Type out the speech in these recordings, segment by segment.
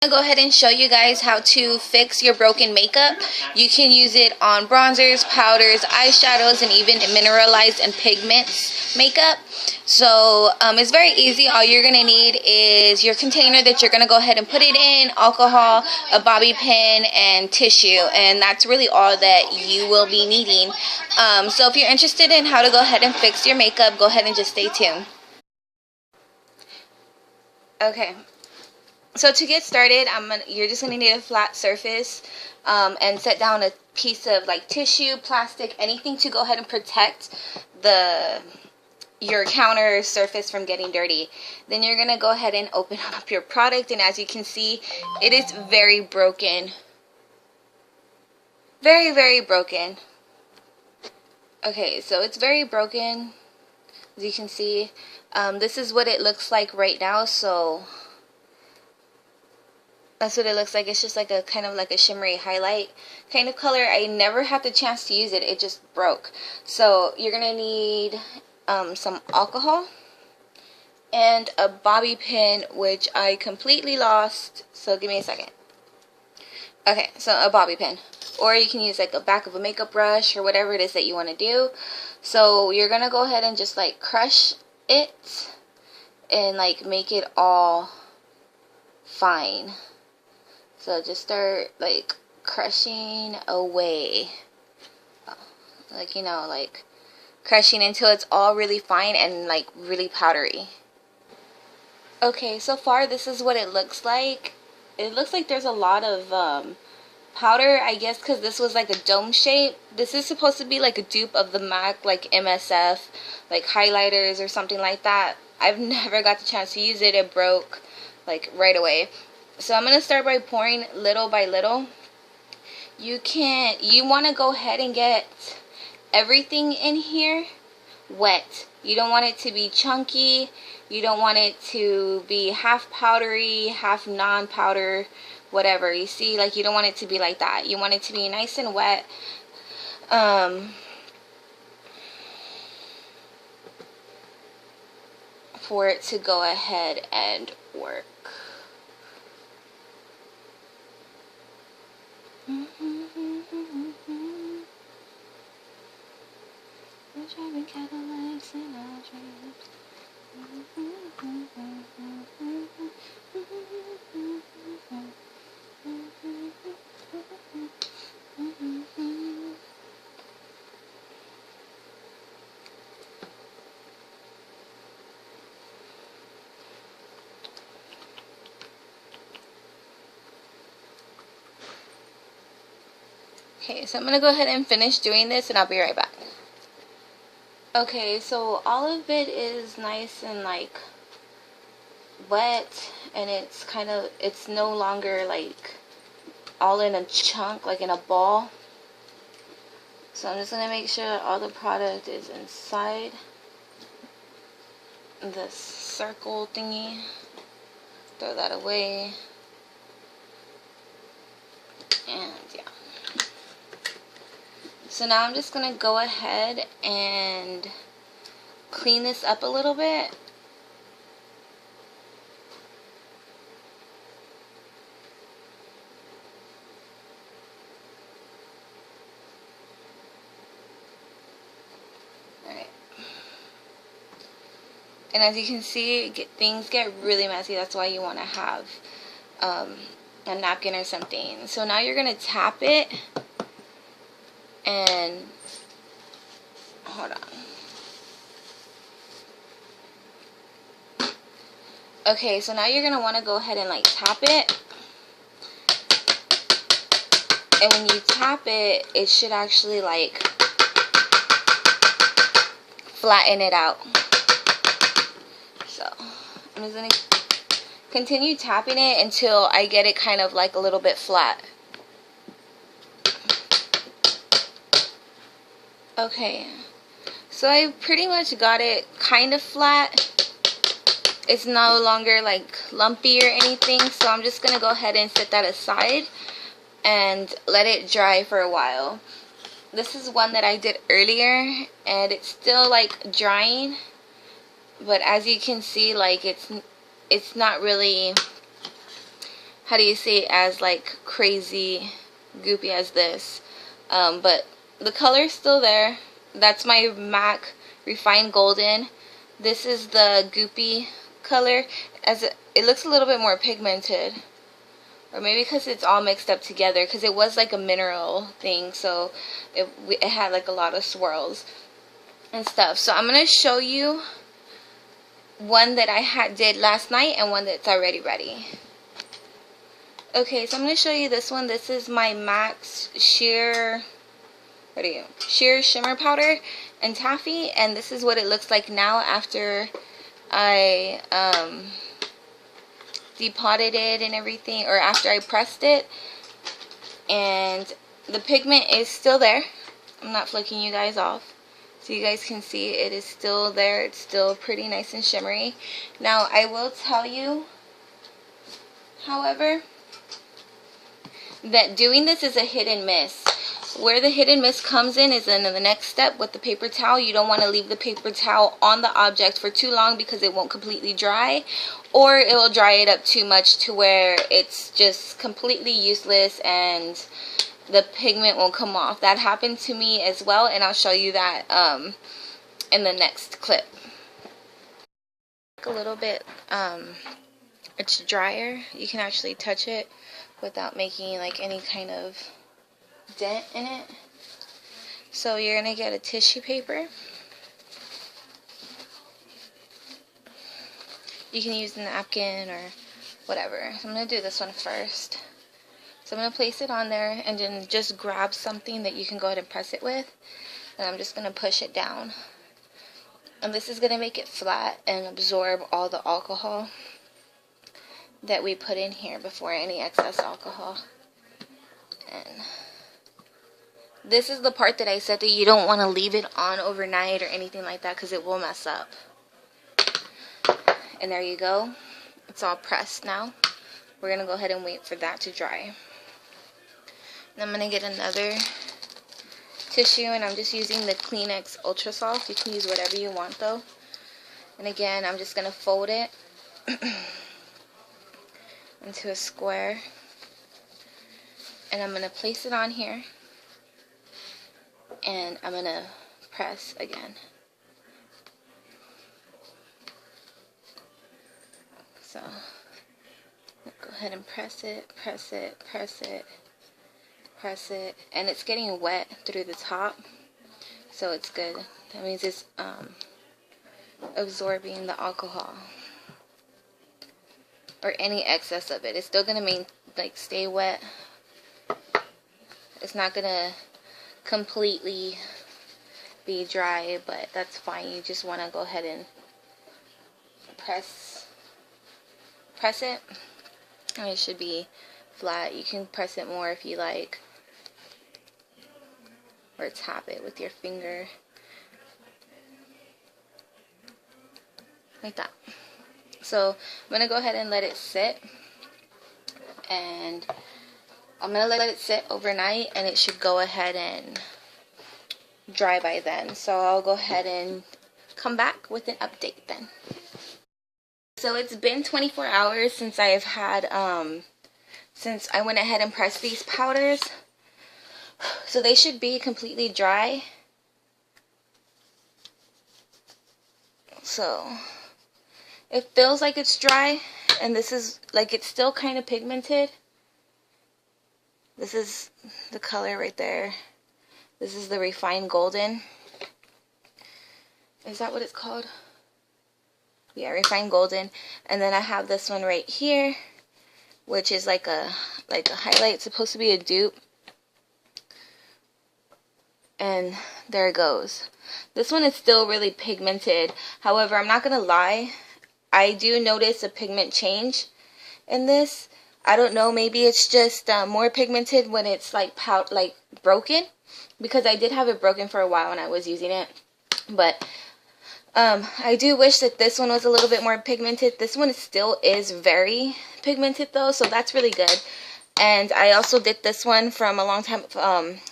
I'm gonna go ahead and show you guys how to fix your broken makeup. You can use it on bronzers, powders, eyeshadows, and even mineralized and pigments makeup. So it's very easy. All you're gonna need is your container that you're gonna go ahead and put it in, alcohol, a bobby pin, and tissue, and that's really all that you will be needing. So if you're interested in how to go ahead and fix your makeup, go ahead and just stay tuned. Okay. So to get started, you're just gonna need a flat surface, and set down a piece of like tissue, plastic, anything to go ahead and protect your counter surface from getting dirty. Then you're gonna go ahead and open up your product, and as you can see, it is very broken, very broken. Okay, so it's very broken, as you can see. This is what it looks like right now. So that's what it looks like. It's just like a kind of like a shimmery highlight kind of color. I never had the chance to use it. It just broke. So you're going to need some alcohol and a bobby pin, which I completely lost. So give me a second. Okay, so a bobby pin. Or you can use like a back of a makeup brush or whatever it is that you want to do. So you're going to go ahead and just like crush it and like make it all fine. So just start like crushing away, like, you know, like crushing until it's all really fine and like really powdery. Okay, so far this is what it looks like. It looks like there's a lot of powder, I guess, because this was like a dome shape. This is supposed to be like a dupe of the MAC, like MSF, like highlighters or something like that. I've never got the chance to use it. It broke like right away. So I'm going to start by pouring little by little. You want to go ahead and get everything in here wet. You don't want it to be chunky. You don't want it to be half powdery, half non-powder, whatever. You see, like, you don't want it to be like that. You want it to be nice and wet. For it to go ahead and work. Driving Cadillacs in our dreams. Okay, so I'm gonna go ahead and finish doing this, and I'll be right back. Okay, so all of it is nice and like wet, and it's no longer like all in a chunk, like in a ball. So I'm just gonna make sure that all the product is inside this circle thingy. Throw that away. And yeah. So now I'm just going to go ahead and clean this up a little bit. Alright. And as you can see, things get really messy. That's why you want to have a napkin or something. So now you're going to tap it. And hold on. Okay, so now you're gonna want to go ahead and like tap it. And when you tap it, it should actually like flatten it out. So I'm just gonna continue tapping it until I get it kind of like a little bit flat. Okay, so I pretty much got it kind of flat. It's no longer like lumpy or anything, so I'm just gonna go ahead and set that aside and let it dry for a while. This is one that I did earlier, and it's still like drying, but as you can see, like it's not really how do you say it, as like crazy goopy as this. But the color's still there. That's my MAC Refined Golden. This is the goopy color. It looks a little bit more pigmented. Or maybe because it's all mixed up together, because it was like a mineral thing, so it had like a lot of swirls and stuff. So I'm going to show you one that I did last night and one that's already ready. Okay, so I'm going to show you this one. This is my MAC Sheer Shimmer Powder and Taffy, and this is what it looks like now after I depotted it and everything, or after I pressed it. And the pigment is still there. I'm not flicking you guys off, so you guys can see it is still there. It's still pretty nice and shimmery. Now I will tell you, however, that doing this is a hit and miss. Where the hit and miss comes in is in the next step with the paper towel. You don't want to leave the paper towel on the object for too long because it won't completely dry, or it will dry it up too much to where it's just completely useless and the pigment won't come off. That happened to me as well, and I'll show you that in the next clip. A little bit, it's drier. You can actually touch it without making like any kind of dent in it. So you're gonna get a tissue paper. You can use a napkin or whatever. So I'm gonna do this one first. So I'm gonna place it on there and then just grab something that you can go ahead and press it with, and I'm just gonna push it down. And this is gonna make it flat and absorb all the alcohol that we put in here before, any excess alcohol. And this is the part that I said that you don't want to leave it on overnight or anything like that, because it will mess up. And there you go. It's all pressed now. We're going to go ahead and wait for that to dry. And I'm going to get another tissue, and I'm just using the Kleenex Ultra Soft. You can use whatever you want though. And again, I'm just going to fold it into a square. And I'm going to place it on here. And I'm going to press again. So, go ahead and press it, press it, press it, press it. And it's getting wet through the top, so it's good. That means it's absorbing the alcohol or any excess of it. It's still going to stay wet. It's not going to completely be dry, but that's fine. You just want to go ahead and press it, and it should be flat. You can press it more if you like, or tap it with your finger like that. So I'm gonna go ahead and let it sit, and I'm gonna let it sit overnight, and it should go ahead and dry by then. So I'll go ahead and come back with an update then. So it's been 24 hours since I have had since I went ahead and pressed these powders. So they should be completely dry. So it feels like it's dry, and this is like, it's still kind of pigmented. This is the color right there. This is the Refined Golden. Is that what it's called? Yeah, Refined Golden. And then I have this one right here, which is like a highlight. It's supposed to be a dupe. And there it goes. This one is still really pigmented. However, I'm not gonna lie, I do notice a pigment change in this. I don't know, maybe it's just more pigmented when it's like broken, because I did have it broken for a while when I was using it. But I do wish that this one was a little bit more pigmented. This one still is very pigmented though, so that's really good. And I also did this one from a long time,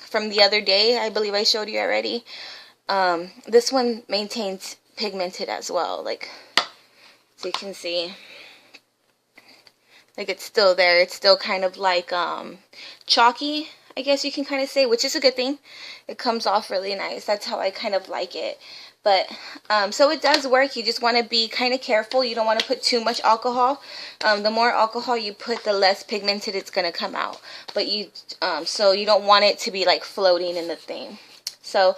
from the other day. I believe I showed you already. This one maintains pigmented as well, like, so you can see Like it's still there. It's still kind of like chalky, I guess you can kind of say, which is a good thing. It comes off really nice. That's how I kind of like it. But so it does work. You just want to be kind of careful. You don't want to put too much alcohol. The more alcohol you put, the less pigmented it's going to come out. But so you don't want it to be like floating in the thing. So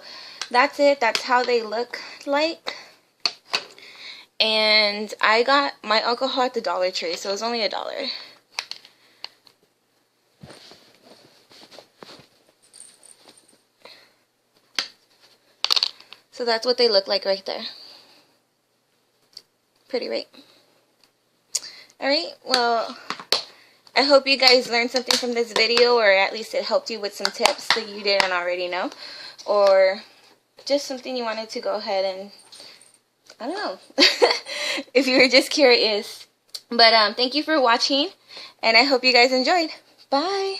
that's it. That's how they look like. And I got my alcohol at the Dollar Tree, so it was only $1. So that's what they look like right there. Pretty, right? Alright, well, I hope you guys learned something from this video, or at least it helped you with some tips that you didn't already know. Or just something you wanted to go ahead and, I don't know, if you were just curious. But thank you for watching, and I hope you guys enjoyed. Bye!